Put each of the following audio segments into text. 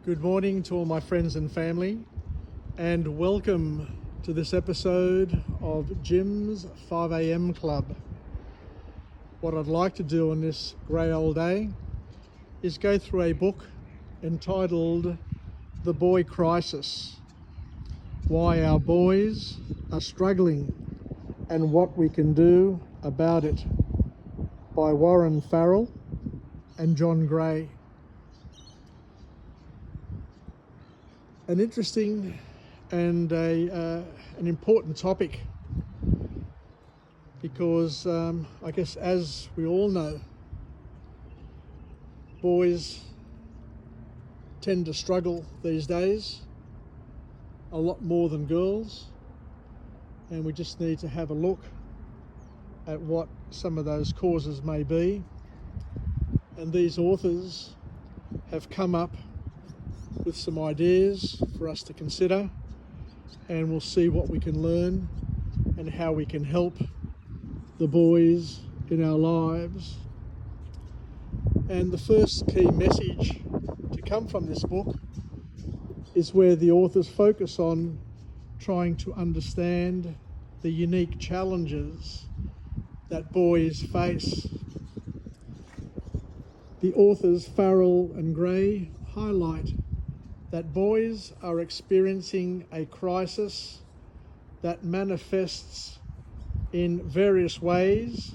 Good morning to all my friends and family, and welcome to this episode of Jim's 5 a.m. Club. What I'd like to do on this grey old day is go through a book entitled The Boy Crisis: Why Our Boys Are Struggling and What We Can Do About It, by Warren Farrell and John Gray. An interesting and an important topic, because I guess, as we all know, boys tend to struggle these days a lot more than girls, and we just need to have a look at what some of those causes may be. And these authors have come up with some ideas for us to consider, and we'll see what we can learn and how we can help the boys in our lives. And the first key message to come from this book is where the authors focus on trying to understand the unique challenges that boys face. The authors, Farrell and Gray, highlight that boys are experiencing a crisis that manifests in various ways,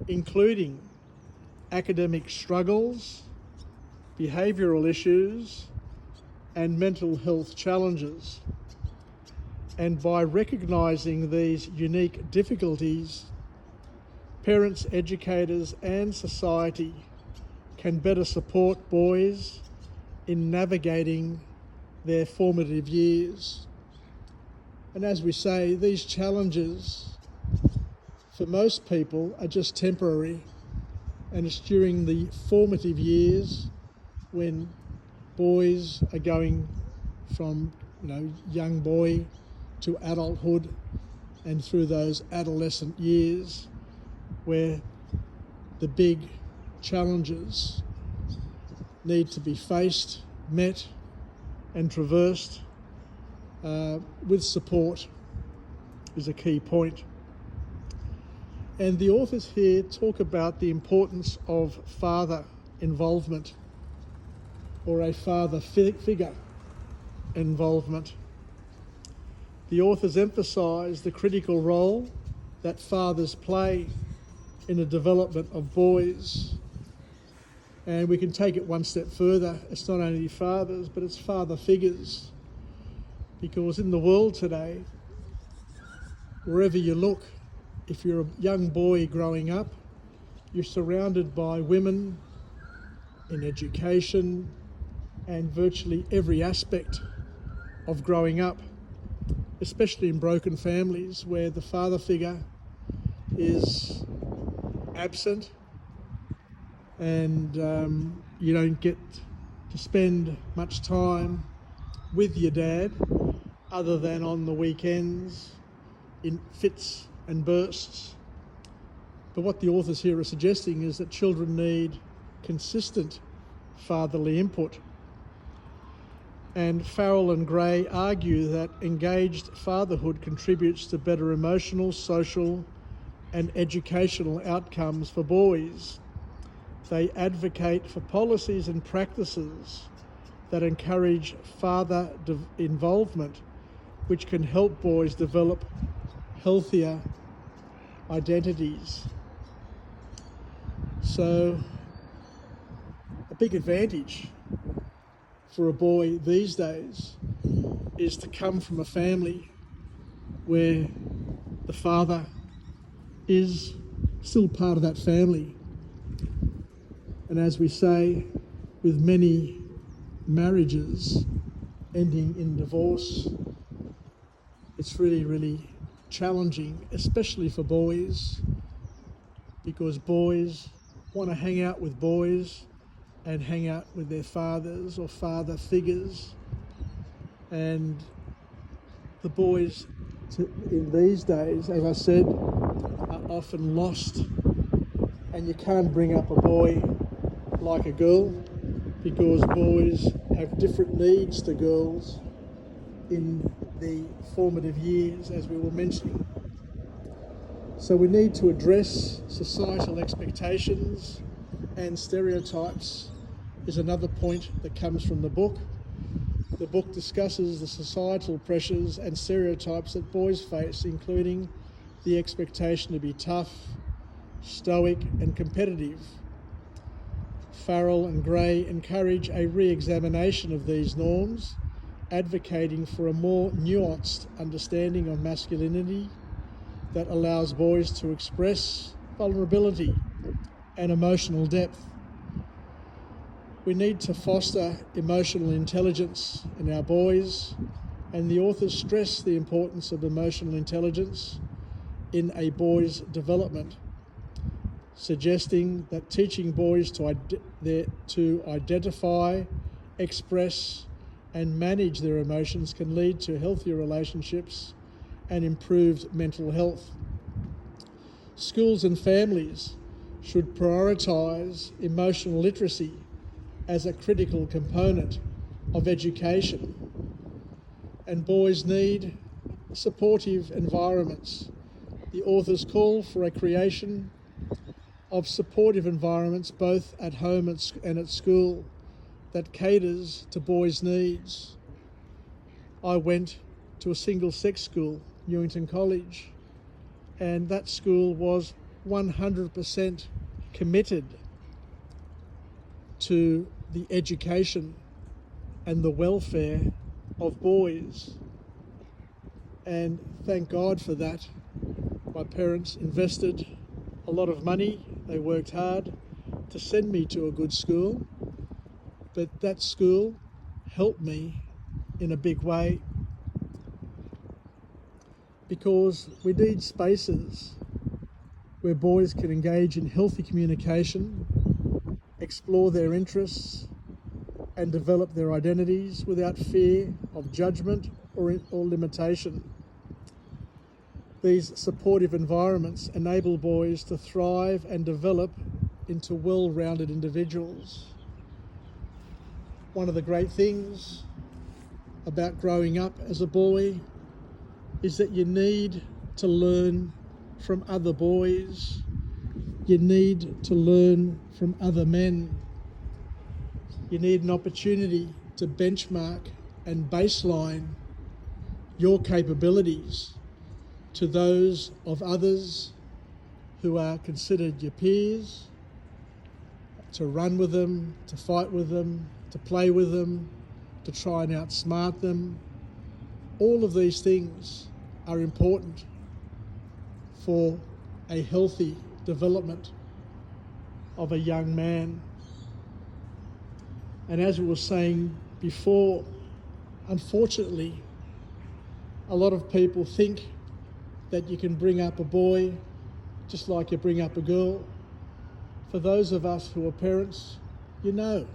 including academic struggles, behavioural issues, and mental health challenges. And by recognising these unique difficulties, parents, educators, and society can better support boys in navigating their formative years. And as we say, these challenges for most people are just temporary, and it's during the formative years when boys are going from young boy to adulthood and through those adolescent years where the big challenges need to be faced, met and traversed with support is a key point. And the authors here talk about the importance of father involvement, or a father figure involvement. The authors emphasise the critical role that fathers play in the development of boys. And we can take it one step further. It's not only fathers, but it's father figures. Because in the world today, wherever you look, if you're a young boy growing up, you're surrounded by women in education and virtually every aspect of growing up, especially in broken families where the father figure is absent, and you don't get to spend much time with your dad other than on the weekends in fits and bursts. But what the authors here are suggesting is that children need consistent fatherly input. And Farrell and Gray argue that engaged fatherhood contributes to better emotional, social and educational outcomes for boys. They advocate for policies and practices that encourage father involvement, which can help boys develop healthier identities. So, a big advantage for a boy these days is to come from a family where the father is still part of that family. And as we say, with many marriages ending in divorce, it's really, really challenging, especially for boys, because boys want to hang out with boys and hang out with their fathers or father figures. And the boys in these days, as I said, are often lost, and you can't bring up a boy like a girl. because boys have different needs to girls in the formative years, as we were mentioning. So we need to address societal expectations and stereotypes is another point that comes from the book. The book discusses the societal pressures and stereotypes that boys face, including the expectation to be tough, stoic and competitive. Farrell and Gray encourage a re-examination of these norms, advocating for a more nuanced understanding of masculinity that allows boys to express vulnerability and emotional depth. We need to foster emotional intelligence in our boys, and the authors stress the importance of emotional intelligence in a boy's development, suggesting that teaching boys to identify, express, and manage their emotions can lead to healthier relationships and improved mental health. Schools and families should prioritise emotional literacy as a critical component of education, and boys need supportive environments. The authors call for a creation of supportive environments both at home and at school that caters to boys' needs. I went to a single-sex school, Newington College, and that school was 100% committed to the education and the welfare of boys. And thank God for that. My parents invested a lot of money. They worked hard to send me to a good school, but that school helped me in a big way, because we need spaces where boys can engage in healthy communication, explore their interests, and develop their identities without fear of judgment or limitation. These supportive environments enable boys to thrive and develop into well-rounded individuals. One of the great things about growing up as a boy is that you need to learn from other boys. You need to learn from other men. You need an opportunity to benchmark and baseline your capabilities to those of others who are considered your peers, to run with them, to fight with them, to play with them, to try and outsmart them. All of these things are important for a healthy development of a young man. And as we were saying before, unfortunately, a lot of people think that you can bring up a boy just like you bring up a girl. For those of us who are parents, you know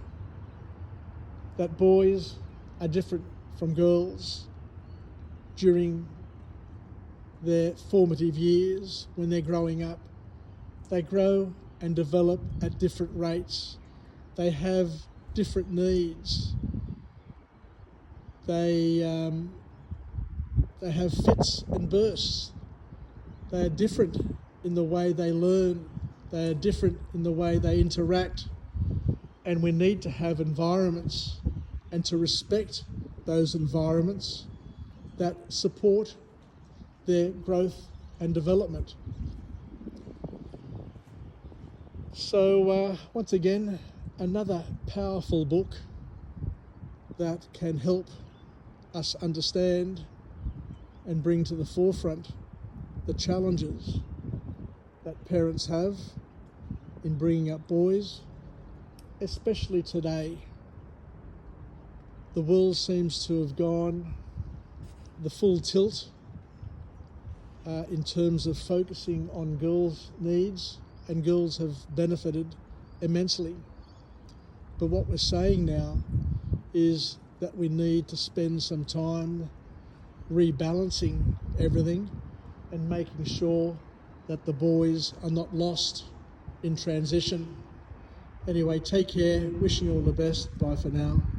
that boys are different from girls during their formative years when they're growing up. They grow and develop at different rates. They have different needs. They have fits and bursts. They are different in the way they learn. They are different in the way they interact. And we need to have environments and to respect those environments that support their growth and development. So once again, another powerful book that can help us understand and bring to the forefront the challenges that parents have in bringing up boys, especially today. The world seems to have gone the full tilt in terms of focusing on girls' needs, and girls have benefited immensely. But what we're saying now is that we need to spend some time rebalancing everything and making sure that the boys are not lost in transition, Anyway, take care. Wishing you all the best. Bye for now.